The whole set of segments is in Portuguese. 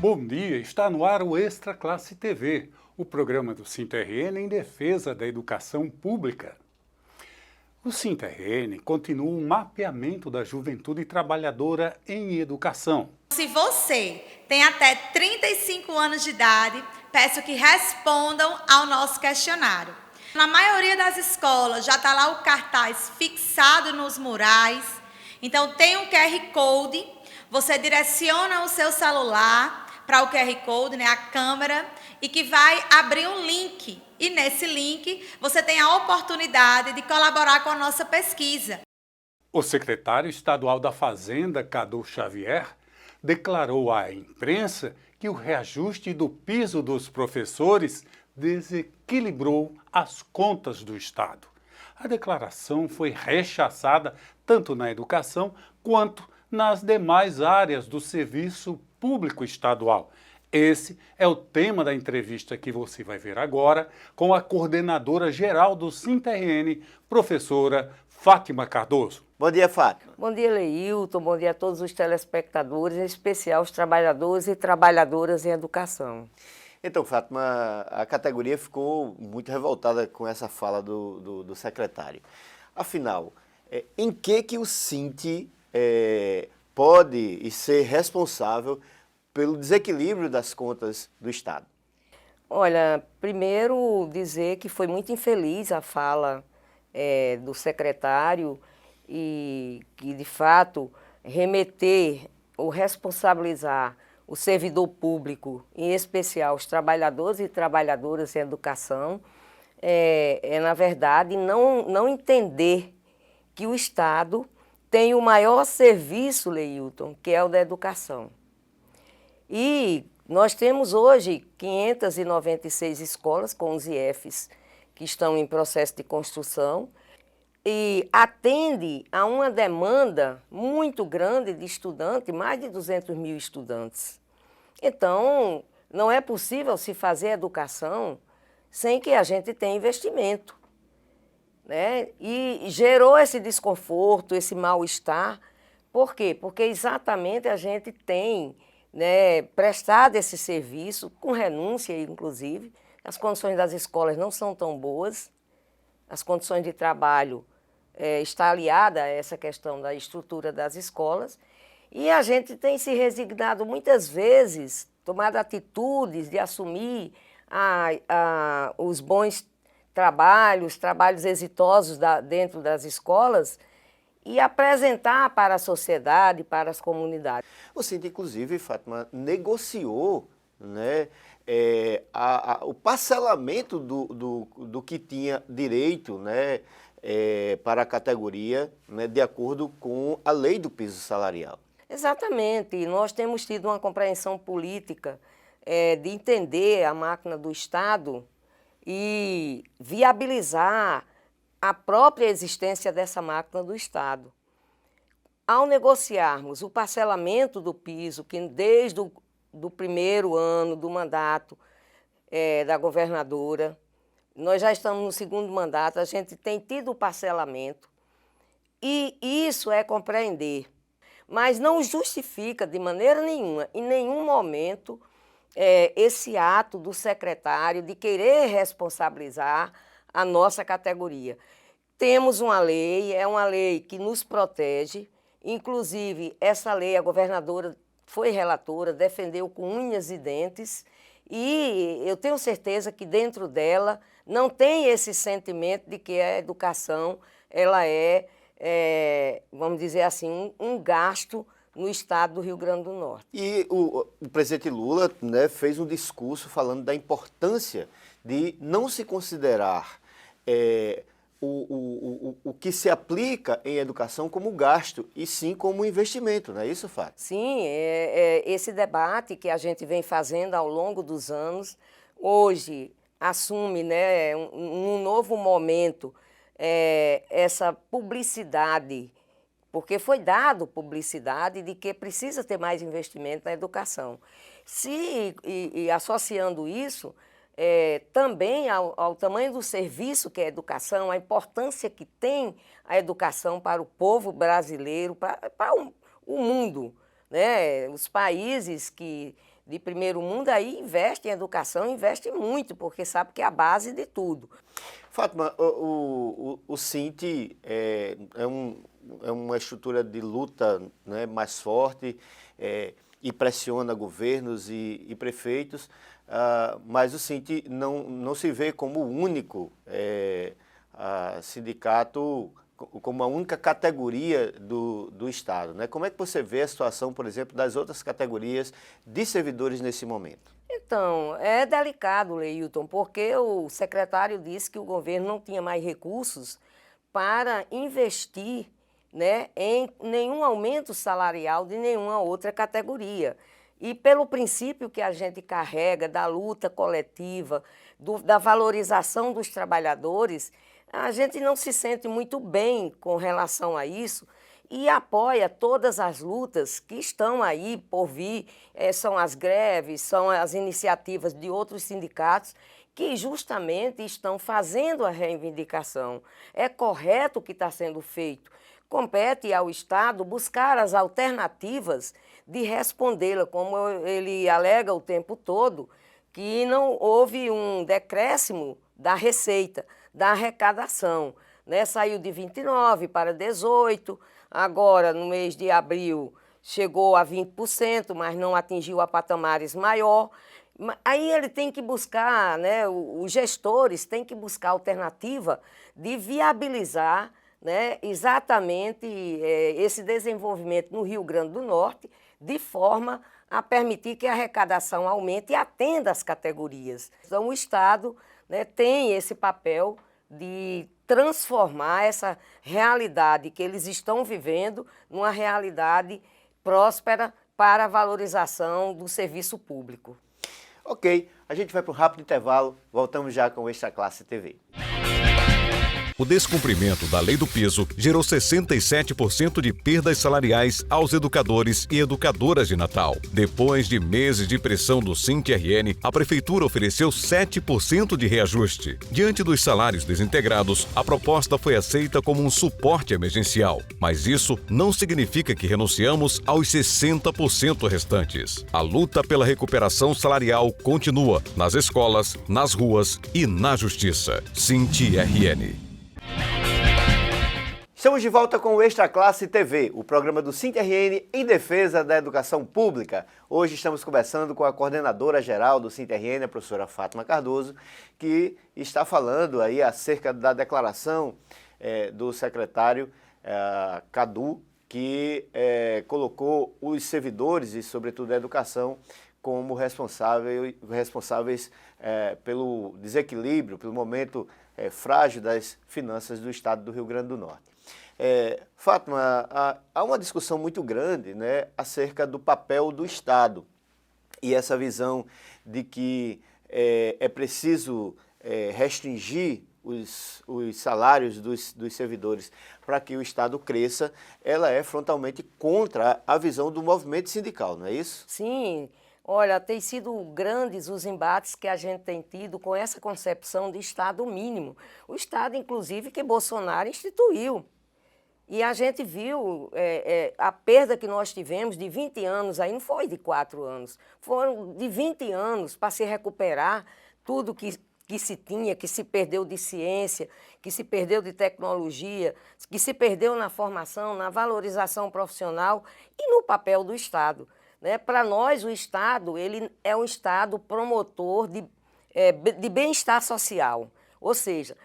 Bom dia, está no ar o Extra Classe TV, o programa do SINTRN em defesa da educação pública. O SINTRN continua o mapeamento da juventude trabalhadora em educação. Se você tem até 35 anos de idade, peço que respondam ao nosso questionário. Na maioria das escolas já está lá o cartaz fixado nos murais, então tem um QR Code. Você direciona o seu celular para o QR Code, a câmera, e que vai abrir um link. E nesse link você tem a oportunidade de colaborar com a nossa pesquisa. O secretário estadual da Fazenda, Cadu Xavier, declarou à imprensa que o reajuste do piso dos professores desequilibrou as contas do Estado. A declaração foi rechaçada tanto na educação quanto nas demais áreas do serviço público estadual. Esse é o tema da entrevista que você vai ver agora com a coordenadora geral do SINTRN, professora Fátima Cardoso. Bom dia, Fátima. Bom dia, Leilton. Bom dia a todos os telespectadores, em especial os trabalhadores e trabalhadoras em educação. Então, Fátima, a categoria ficou muito revoltada com essa fala do secretário. Afinal, em que o SINT pode ser responsável pelo desequilíbrio das contas do Estado? Olha, primeiro dizer que foi muito infeliz a fala do secretário e que, de fato, remeter ou responsabilizar o servidor público, em especial os trabalhadores e trabalhadoras em educação, na verdade, não entender que o Estado tem o maior serviço, Leilton, que é o da educação. E nós temos hoje 596 escolas com os IFs que estão em processo de construção e atende a uma demanda muito grande de estudantes, mais de 200 mil estudantes. Então, não é possível se fazer educação sem que a gente tenha investimento, né? E gerou esse desconforto, esse mal-estar. Por quê? Porque exatamente a gente tem prestado esse serviço, com renúncia, inclusive. As condições das escolas não são tão boas, as condições de trabalho está aliada a essa questão da estrutura das escolas, e a gente tem se resignado muitas vezes, tomado atitudes de assumir os bons trabalhos exitosos dentro das escolas e apresentar para a sociedade, para as comunidades. O SINT, inclusive, Fátima, negociou o parcelamento do que tinha direito para a categoria, de acordo com a lei do piso salarial. Exatamente, e nós temos tido uma compreensão política de entender a máquina do Estado e viabilizar a própria existência dessa máquina do Estado. Ao negociarmos o parcelamento do piso, que desde o primeiro ano do mandato da governadora, nós já estamos no segundo mandato, a gente tem tido o parcelamento, e isso é compreender. Mas não justifica de maneira nenhuma, em nenhum momento, esse ato do secretário de querer responsabilizar a nossa categoria. Temos uma lei, é uma lei que nos protege, inclusive essa lei a governadora foi relatora, defendeu com unhas e dentes, e eu tenho certeza que dentro dela não tem esse sentimento de que a educação ela vamos dizer assim, um gasto no estado do Rio Grande do Norte. E o presidente Lula fez um discurso falando da importância de não se considerar o que se aplica em educação como gasto, e sim como investimento, não é isso, Fátima? Sim, esse debate que a gente vem fazendo ao longo dos anos, hoje assume um novo momento, essa publicidade, porque foi dado publicidade de que precisa ter mais investimento na educação. E associando isso também ao tamanho do serviço que é a educação, a importância que tem a educação para o povo brasileiro, para o mundo, né? Os países que de primeiro mundo, aí investe em educação, investe muito, porque sabe que é a base de tudo. Fátima, o Sinte é uma estrutura de luta, né, mais forte, e pressiona governos e prefeitos, mas o Sinte não se vê como o único sindicato, como a única categoria do Estado, né? Como é que você vê a situação, por exemplo, das outras categorias de servidores nesse momento? Então, é delicado, Leilton, porque o secretário disse que o governo não tinha mais recursos para investir, né, em nenhum aumento salarial de nenhuma outra categoria. E pelo princípio que a gente carrega da luta coletiva, da valorização dos trabalhadores, a gente não se sente muito bem com relação a isso e apoia todas as lutas que estão aí por vir, são as greves, são as iniciativas de outros sindicatos que justamente estão fazendo a reivindicação. É correto o que está sendo feito. Compete ao Estado buscar as alternativas de respondê-la, como ele alega o tempo todo, que não houve um decréscimo da receita, da arrecadação, né? Saiu de 29 para 18, agora no mês de abril chegou a 20%, mas não atingiu a patamares maior. Aí ele tem que buscar, né, os gestores têm que buscar alternativa de viabilizar, né, exatamente esse desenvolvimento no Rio Grande do Norte, de forma a permitir que a arrecadação aumente e atenda as categorias. Então o Estado, né, tem esse papel de transformar essa realidade que eles estão vivendo numa realidade próspera para a valorização do serviço público. Ok, a gente vai para um rápido intervalo, voltamos já com o Extra Classe TV. O descumprimento da lei do piso gerou 67% de perdas salariais aos educadores e educadoras de Natal. Depois de meses de pressão do Sinte-RN, a Prefeitura ofereceu 7% de reajuste. Diante dos salários desintegrados, a proposta foi aceita como um suporte emergencial. Mas isso não significa que renunciamos aos 60% restantes. A luta pela recuperação salarial continua nas escolas, nas ruas e na justiça. Sinte-RN. Estamos de volta com o Extra Classe TV, o programa do Sinte-RN em defesa da educação pública. Hoje estamos conversando com a coordenadora geral do Sinte-RN, a professora Fátima Cardoso, que está falando aí acerca da declaração do secretário Cadu, que colocou os servidores e, sobretudo, a educação como responsáveis pelo desequilíbrio, pelo momento frágil das finanças do Estado do Rio Grande do Norte. Fátima, há uma discussão muito grande, né, acerca do papel do Estado e essa visão de que é preciso restringir os salários dos servidores para que o Estado cresça. Ela é frontalmente contra a visão do movimento sindical, não é isso? Sim. Olha, tem sido grandes os embates que a gente tem tido com essa concepção de Estado mínimo. O Estado, inclusive, que Bolsonaro instituiu. E a gente viu a perda que nós tivemos de 20 anos, aí não foi de 4 anos, foram de 20 anos para se recuperar tudo que se tinha, que se perdeu de ciência, que se perdeu de tecnologia, que se perdeu na formação, na valorização profissional e no papel do Estado. Né? Para nós, o Estado ele é um Estado promotor de bem-estar social, ou seja,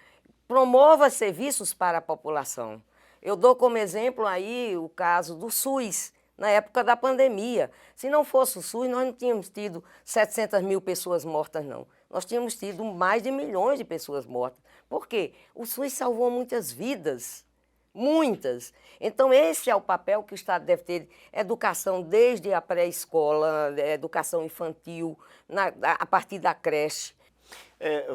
promova serviços para a população. Eu dou como exemplo aí o caso do SUS, na época da pandemia. Se não fosse o SUS, nós não tínhamos tido 700 mil pessoas mortas, não. Nós tínhamos tido mais de milhões de pessoas mortas. Por quê? O SUS salvou muitas vidas. Muitas. Então, esse é o papel que o Estado deve ter, educação desde a pré-escola, educação infantil, a partir da creche.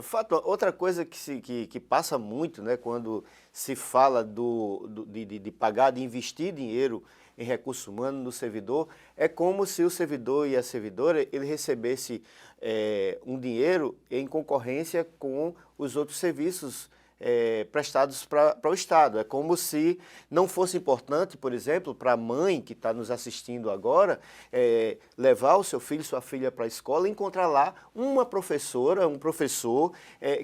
Fátima, outra coisa que passa muito, né, quando se fala de pagar, de investir dinheiro em recurso humano no servidor, é como se o servidor e a servidora ele recebesse um dinheiro em concorrência com os outros serviços prestados para o Estado. É como se não fosse importante, por exemplo, para a mãe que está nos assistindo agora, levar o seu filho, sua filha para a escola e encontrar lá uma professora, um professor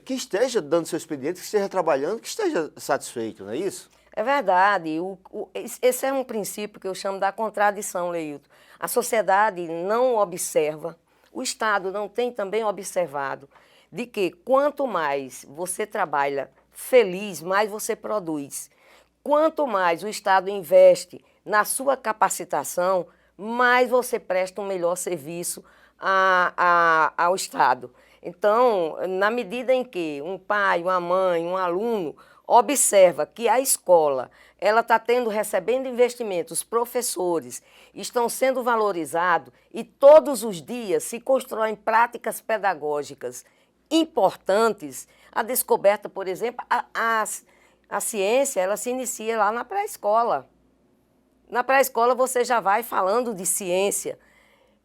que esteja dando seu expediente, que esteja trabalhando, que esteja satisfeito, não é isso? É verdade. Esse é um princípio que eu chamo da contradição, Leilton. A sociedade não observa, o Estado não tem também observado, de que quanto mais você trabalha feliz, mais você produz. Quanto mais o Estado investe na sua capacitação, mais você presta um melhor serviço ao Estado. Então, na medida em que um pai, uma mãe, um aluno observa que a escola ela está recebendo investimentos, os professores estão sendo valorizados e todos os dias se constroem práticas pedagógicas importantes. A descoberta, por exemplo, a ciência ela se inicia lá na pré-escola. Na pré-escola você já vai falando de ciência.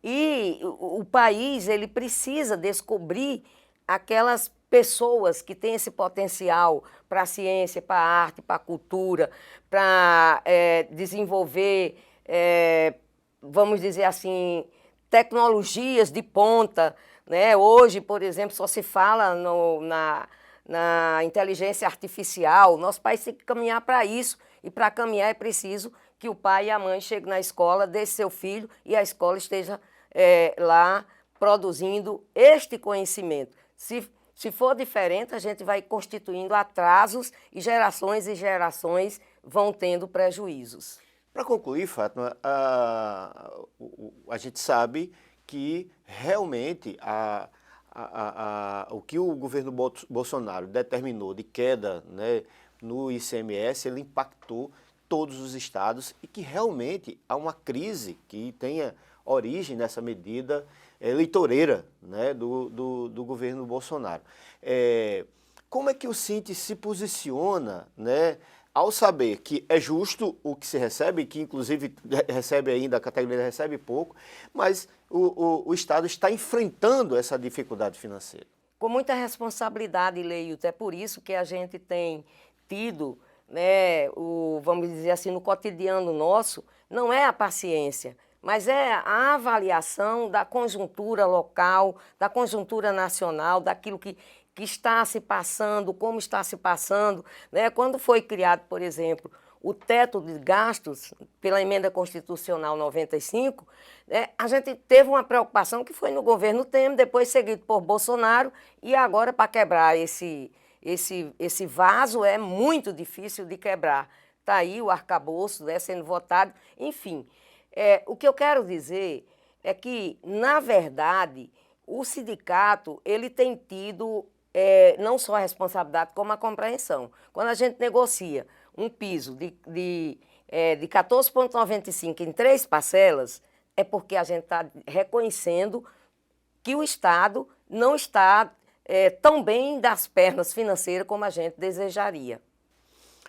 E o país ele precisa descobrir aquelas pessoas que têm esse potencial para a ciência, para a arte, para a cultura, para desenvolver, vamos dizer assim, tecnologias de ponta, né? Hoje, por exemplo, só se fala na inteligência artificial. Nosso país tem que caminhar para isso. E para caminhar é preciso que o pai e a mãe cheguem na escola, deixem seu filho e a escola esteja lá produzindo este conhecimento. Se for diferente, a gente vai constituindo atrasos e gerações vão tendo prejuízos. Para concluir, Fátima, a gente sabe que realmente o que o governo Bolsonaro determinou de queda, né, no ICMS, ele impactou todos os estados e que realmente há uma crise que tenha origem nessa medida eleitoreira, né, do governo Bolsonaro. Como é que o Cinti se posiciona, né, ao saber que é justo o que se recebe, que inclusive recebe ainda, a categoria recebe pouco, mas o Estado está enfrentando essa dificuldade financeira? Com muita responsabilidade, Leilton, é por isso que a gente tem tido, né, vamos dizer assim, no cotidiano nosso, não é a paciência, mas é a avaliação da conjuntura local, da conjuntura nacional, daquilo que está se passando, como está se passando, né? Quando foi criado, por exemplo, o teto de gastos pela emenda constitucional 95, né, a gente teve uma preocupação que foi no governo Temer, depois seguido por Bolsonaro, e agora para quebrar esse vaso é muito difícil de quebrar. Está aí o arcabouço, né, sendo votado, enfim. O que eu quero dizer é que, na verdade, o sindicato ele tem tido não só a responsabilidade, como a compreensão. Quando a gente negocia um piso de 14,95 em 3 parcelas, é porque a gente está reconhecendo que o Estado não está tão bem das pernas financeiras como a gente desejaria.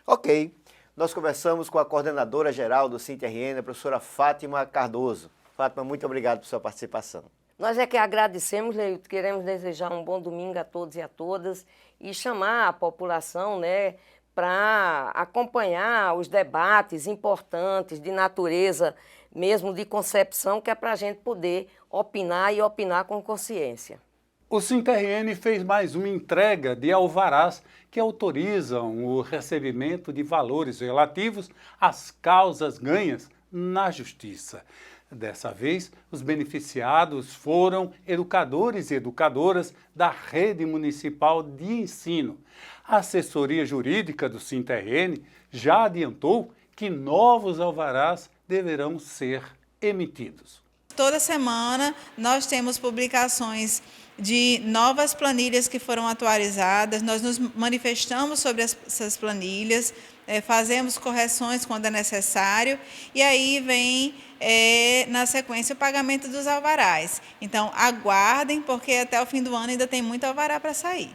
Ok. Nós conversamos com a coordenadora geral do Cinti-RN, a professora Fátima Cardoso. Fátima, muito obrigado por sua participação. Nós é que agradecemos, Leilton, queremos desejar um bom domingo a todos e a todas e chamar a população, né, para acompanhar os debates importantes de natureza, mesmo de concepção, que é para a gente poder opinar e opinar com consciência. O Cinti-RN fez mais uma entrega de alvarás que autorizam o recebimento de valores relativos às causas ganhas na Justiça. Dessa vez, os beneficiados foram educadores e educadoras da Rede Municipal de Ensino. A assessoria jurídica do Cinti-RN já adiantou que novos alvarás deverão ser emitidos. Toda semana nós temos publicações de novas planilhas que foram atualizadas, nós nos manifestamos sobre essas planilhas, fazemos correções quando é necessário, e aí vem, na sequência, o pagamento dos alvarás. Então, aguardem, porque até o fim do ano ainda tem muito alvará para sair.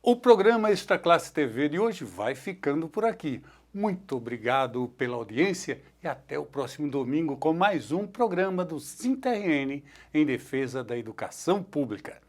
O programa Extra Classe TV de hoje vai ficando por aqui. Muito obrigado pela audiência e até o próximo domingo com mais um programa do Cinti-RN em defesa da educação pública.